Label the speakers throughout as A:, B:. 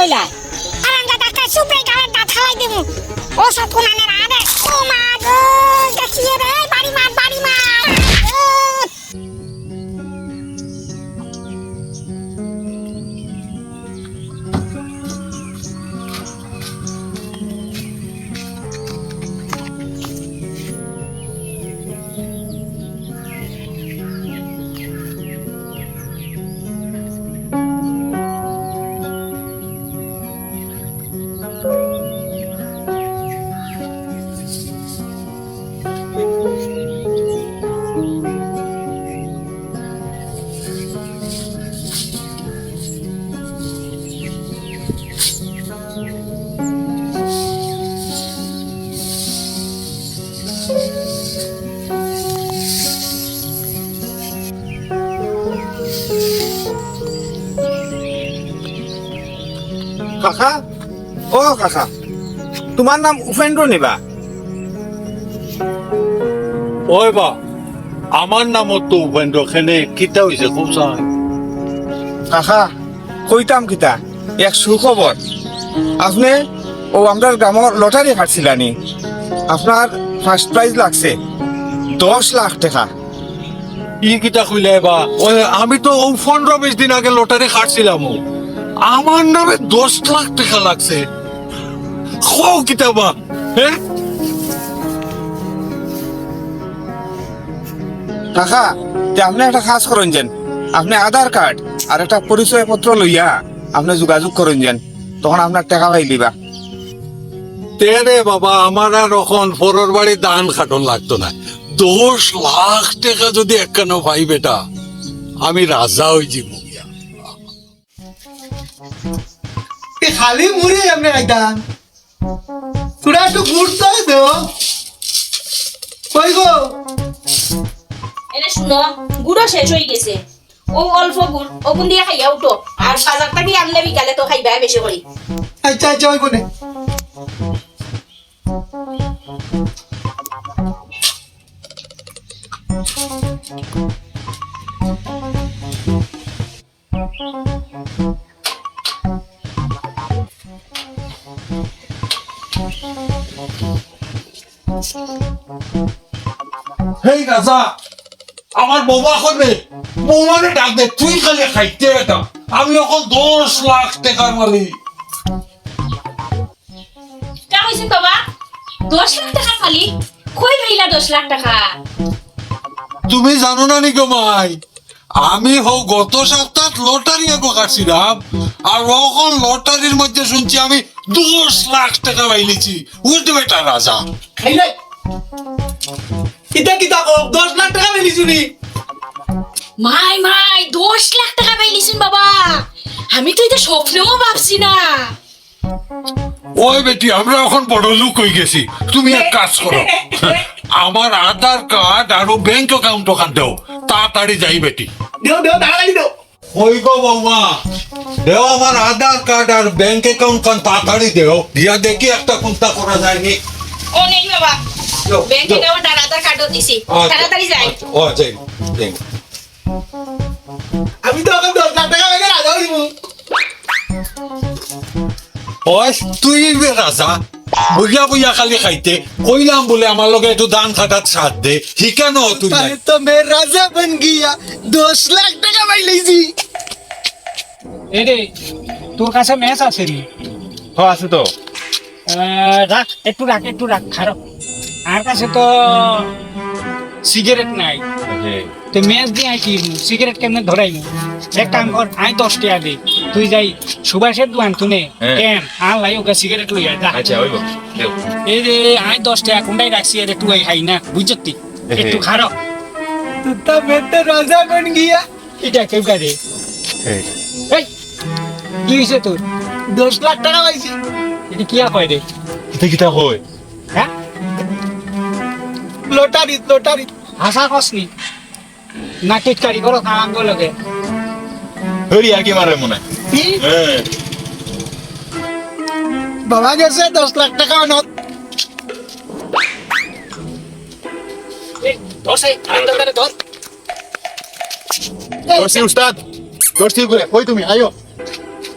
A: কইলা আরাম দাদা সুপ্রে গাওয়ার দাঁত খাওয়াই দেবো ও সব কোনানের আরে ও মা গো দেখিয়ে রে বাড়ি মার
B: কাকা ও কাকা তোমার নাম উপেন্দ্র নিবা
C: ওই বা আমার নামও তো উপেন্দ্র খেনে কিতা হয়েছে খুব চাই
B: কাকা কইতাম কিতা এক সুখবর আপনি ও আমরা গ্রামের লটারি কাটছিলানি আপনার ফার্স্ট প্রাইজ লাগছে 10 লাখ টাকা
C: ই কিতা কইলে বা ওই আমি তো 15-20 দিন আগে লটারি কাটছিলাম আমার নামে 10 লাখ টাকা লাগছে খো কিতা বা হ্যাঁ
B: কাকা যে আপনি একটা কাজ করেন যেন আপনি আধার কার্ড আর একটা পরিচয় পত্র লইয়া আপনি যোগাযোগ করেন যেন তখন আপনার টাকা পাই দিবা
C: তেরে বাবা আমার আর এখন পরের বাড়ি দান খাটন লাগতো না 10 লাখ টাকা যদি একখানো ভাই বেটা আমি রাজা হয়ে যাব
D: খালি মুড়ি এমনি আইতাম তোরা একটু ঘুরতে দো কই গো
E: এনে শুনো গুড়ো শেষ হয়ে গেছে ও অল্প গুড় ওগুন দিয়ে খাইয়া উঠো আর বাজারটা কি আনলে বিকালে তো খাইবা বেশি করে
D: আচ্ছা আচ্ছা ওই কোনে
C: হেই রাজা আমার বোমা করবে বোমারে ডাক দে তুই খালি খাইতে এটা আমি এখন 10 লাখ টাকার মালিক
E: তা হইছেন বাবা 10 লাখ টাকা খালি কই পাইলা 10 লাখ টাকা
C: তুমি জানো না নি গো মাই আমি হো গত সপ্তাহ লটারি এগো কাটছিলাম আর এখন লটারির মধ্যে শুনছি আমি 10 লাখ টাকা পাইলিছি উল্টে বেটা রাজা
D: খাইলে কিতা কিতা কো 10 লাখ টাকা মিলি শুনি
E: মাই 10 লাখ টাকা পাইলিছেন বাবা আমি তো এটা স্বপ্নেও ভাবছি না
C: ওই বেটি আমরা এখন বড় লোক হয়ে গেছি তুমি এক কাজ করো আমার আধার কার্ড আর ব্যাংক অ্যাকাউন্ট ওখান দেও তাড়াতাড়ি যাই বেটি
D: দেও দেও তাড়াতাড়ি দেও
C: ওই গো বৌমা দেও আমার আধার কার্ড আর ব্যাংক অ্যাকাউন্ট কান তাড়াতাড়ি দেও দিয়া দেখি একটা কোনটা করা যায়নি
E: ও নেই বাবা
C: দেও,
E: ব্যাংকে
C: দেও।
E: যাওয়ার আধার কার্ডও দিছি
C: আচ্ছা,
E: তাড়াতাড়ি যাই
C: ও যাই যাই।
D: আমি তো এখন 10 লাখ টাকা হইলে রাজা হইব
C: ওই তুই বে রাজা বুঝিয়া বুঝিয়া খালি খাইতে কইলাম বলে আমার লগে একটু দান খাটাত সাথ দে ঠিকানো তুই নাই
D: তাহলে তো মে রাজা বন গিয়া 10 লাখ টাকা পাইলেছি
F: এরে তোর কাছে ম্যাচ আছে নি
B: হ আছে তো
F: রাখ একটু রাখ খারাপ আর কাছে তো সিগারেট নাই তো ম্যাচ দিয়ে আই কি সিগারেট কেমনে ধরাইমু এক কাম কর আই 10 টাকা দে তুই যাই সুভাষের দোকান তুনে কেন আর লাই ওকে সিগারেট লইয়া যা
B: আচ্ছা হইব দেও
F: এই রে আই 10 টাকা কোনটাই রাখছি এর তুই খাই না বুঝতি একটু খারাপ
D: তুই তো মেতে রাজা বন গিয়া
F: এটা কেউ কারে এই কি হইছে তোর
D: 10 লাখ টাকা পাইছি
F: এটা কি কয় রে
B: এটা কিটা হয়
F: হ্যাঁ
D: লটারি
F: হাসা কসনি না টিটকারি করো কামাঙ্গ লগে
B: হরি আর কি মারে মনে হ্যাঁ
D: বাবা গেছে 10 লাখ টাকা নত
F: ধরছে আন্দাজে ধর
B: দর্শি উস্তাদ দর্শি কই তুমি আয়ো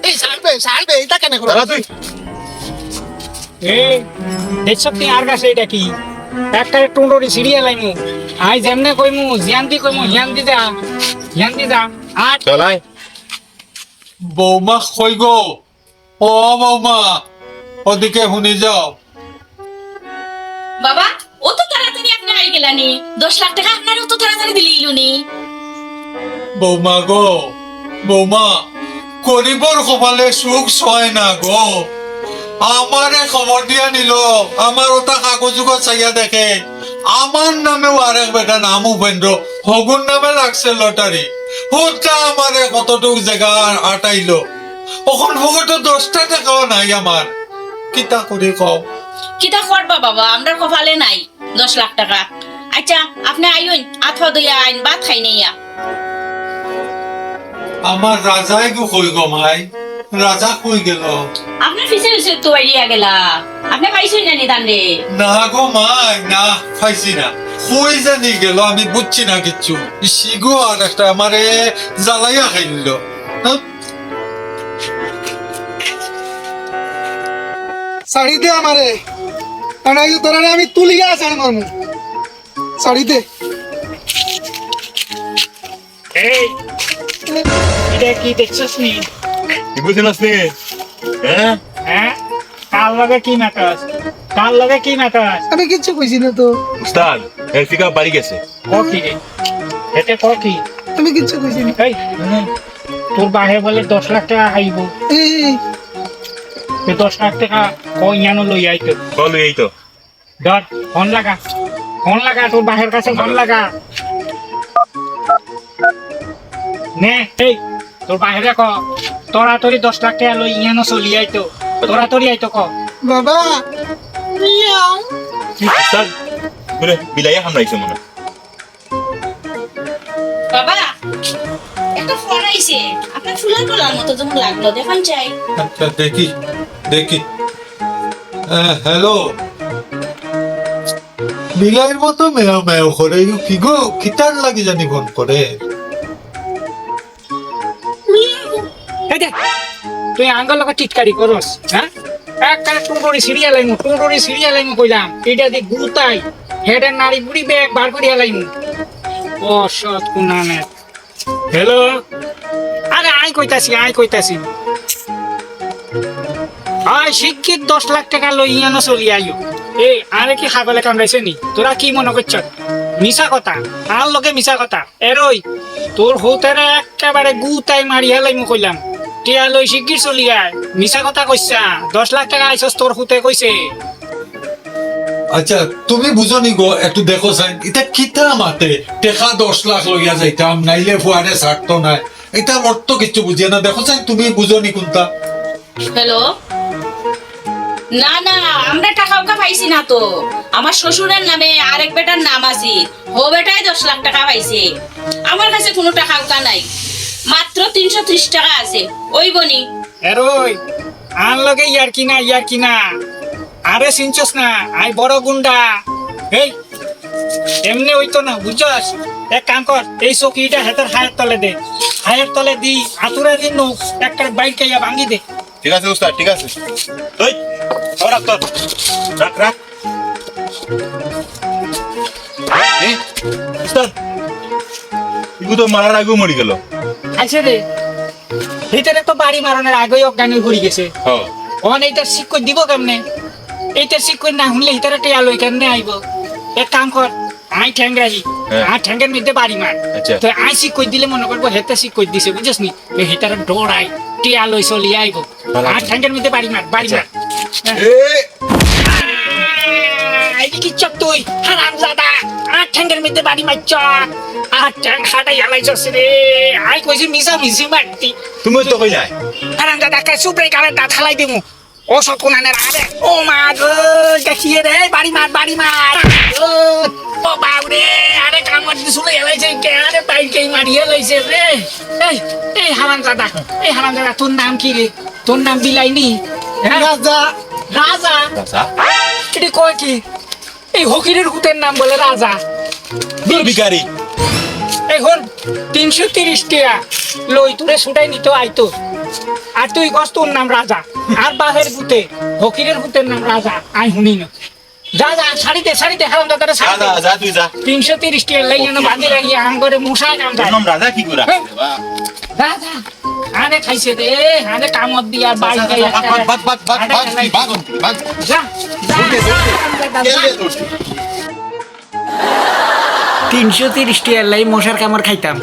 D: এই সারবে সারবে এটা কেন করো
G: দাঁড়া তুই
F: এই দেখছ তুই আর কাছে এটা কি একটা টুন্ডরি সিরিয়াল আইমু আই যেমনে কইমু জিয়ান্তি কইমু হিয়ান্তি যা আর
G: চলাই
C: বৌমা কই গো ও বৌমা ওদিকে শুনি যাও
E: বাবা ও তো তাড়াতাড়ি আপনি আই গেলানি 10 লাখ টাকা আপনার তো তাড়াতাড়ি দিলিলুনি
C: বৌমা গো বৌমা গরিবর কপালে সুখ সয় না গো আমারে খবর দিয়া নিল আমার ওটা কাগজ চাইয়া দেখে আমার নামেও আরেক বেটা নাম উপেন্দ্র হগুন নামে লাগছে লটারি ওটা আমারে কতটুক জায়গা আটাইলো ওখন ভোগটো 10টা টাকাও নাই আমার কিতা করি কও
E: কিটা করবা বাবা আমরা কপালে নাই 10 লাখ টাকা আচ্ছা আপনি আইন আথা দইয়া আইন ভাত খাই নেইয়া
C: আমার রাজাই গো কই গো মাই রাজা কই গেল
E: আপনার ফিসে ফিসে তো আইডিয়া গেলা আপনি পাইছেন না নিদান রে
C: না গো মাই না পাইছি না কই জানি গেল আমি বুঝছি না কিচ্ছু শিগো আর একটা আমারে জ্বালাইয়া খাইল
D: শাড়ি দে আমারে কারণ এই তোরা আমি তুলিয়া ছাড় মারমু শাড়ি দে
F: এই এটা কি দেখছস নি
G: কি বুঝছিস নি হ্যাঁ
F: হ্যাঁ কার লগে কি ম্যাটার
D: আমি কিচ্ছু কইছি না তো
G: উস্তাদ এর ফিকা বাড়ি গেছে
F: ও কি রে এটা ক কি
D: আমি কিচ্ছু কইছি না
F: এই তোর বাহে বলে 10 লাখ টাকা আইব
D: এই
F: 10 লাখ টাকা কই জানো লই আইতো
G: বলো এই তো
F: ধর ফোন লাগা তোর বাহের কাছে ফোন লাগা নে এই তোর বাহিরে ক তোরাতরি 10 লাখ টাকা লই ইয়ানো চলি আইতো তোরাতরি আইতো ক
D: বাবা মিয়াও
G: উস্তাদ বলে বিলাইয়া হামলাইছে মনে
E: বাবা একটা ফোন আইছে আপনার ফুলের গোলার মতো যেমন লাগলো দেখুন চাই
C: আচ্ছা দেখি দেখি হ্যালো বিলাইয়ের মতো মেয় মেয় করে কি গো কিতার লাগি জানি ফোন করে
F: এই দে তুই আঙ্গল লগে টিটকারি করস হ্যাঁ একটা টুন্ডরি সিরিয়াল আইমু কইলাম এটা দি গুতাই হেডের নারী বুড়ি ব্যাগ বার করিয়া লাইমু ও সৎ কুনানে হ্যালো আরে আই কইতাছি আই শিক্ষিত 10 লাখ টাকা লই ইয়ানো চলি আইও এই আরে কি খাগলে কামড়াইছে নি তোরা কি মনে করছ মিছা কথা আর লগে মিছা কথা এরই তোর হৌতারে একেবারে গুতাই মারিয়া লাইমু কইলাম টিয়া লই শিগগির চলি আয় মিছা কথা কইছা 10 লাখ টাকা আইছস তোর হুতে কইছে
C: আচ্ছা তুমি বুঝো নি গো একটু দেখো সাইন এটা কিতা মাতে টেকা 10 লাখ লইয়া যাইতাম নাইলে ফুয়ারে ছাড়তো না এটা অর্থ কিছু বুঝিয়ে না দেখো সাইন তুমি বুঝো নি কোনটা
E: হ্যালো না না আমরা টাকা উকা পাইছি না তো আমার শ্বশুরের নামে আরেক বেটার নাম আছে ও বেটাই 10 লাখ টাকা পাইছে আমার কাছে কোনো টাকা উকা নাই মাত্র 330 টাকা আছে ওই বনি
F: এরই আর লগে ইয়ার কিনা আরে চিনছস না আই বড় গুন্ডা এই এমনি হইতো না বুঝছস এক কাম কর এই চকিটা হাতের হায়ের তলে দি আতুরে দিন নোক একটা বাইক কাইয়া ভাঙি দে
G: ঠিক আছে উস্তাদ ঠিক আছে ওই রাখ তোর রাখ উস্তাদ ইগু তো মারার আগেও মরি গেল
F: আইছে রে ভিতরে তো বাড়ি মারনের আগেই অজ্ঞানী ঘুরি গেছে
G: হ্যাঁ
F: অন এইটার শিক্ষক দিব কেমনে এইটার শিক্ষক না শুনলে হিতারে টিয়া লই কেমনে আইব এক কাম কর আই ঠ্যাংরাজি আর ঠ্যাঙ্গের মধ্যে বাড়ি মার
G: আচ্ছা।
F: তো আই শিক্ষক দিলে মনে করবো হেতে শিক্ষক দিছে বুঝছিস নি হিতারে ডরাই টিয়া লই চলি আইব আর ঠ্যাঙ্গের মধ্যে বাড়ি মার আইডি কি চক তুই হারামজাদা আর ঠ্যাঙ্গের মধ্যে বাড়ি মারছ আর ঠ্যাং হাটাই হালাইছস রে আই কইছি মিশি মারতি
G: তুমি তো কইলাই
F: হারামজাদা কে সুপ্রে কারে দাঁত হালাই দিমু ও সব কোনানের আরে ও মা গো দেখিয়ে রে বাড়ি মার ও বাবরে আরে কামড় দিছুলে এলাইছে কে আরে বাইকে মারিয়ে লাইছে রে এই হারামজাদা তোর নাম কি রে তোর নাম বিলাইনি রাজা
G: রাজা
F: এটি কয় কি এই হকিরের হুতের নাম বলে রাজা
G: দূর ভিখারি
F: এখন 330 টাকা লই তুরে ছুটাই নিত আইতো আর আর তুই কস তোর নাম রাজা আর বাহের ভূতে ফকিরের ভূতের নাম রাজা আই শুনি না যা যা শাড়ি দে হারাম দাদারে
G: যা যা যা তুই যা
F: 330 টাকা লাইন না বাঁধি রাখি আম করে মশাই কাম যায়
G: নাম রাজা কি করা
F: যা যা আরে খাইছে দে আরে কামত দিয়া বাই গাই যা 330 টাকা লাই মশার কামড় খাইতাম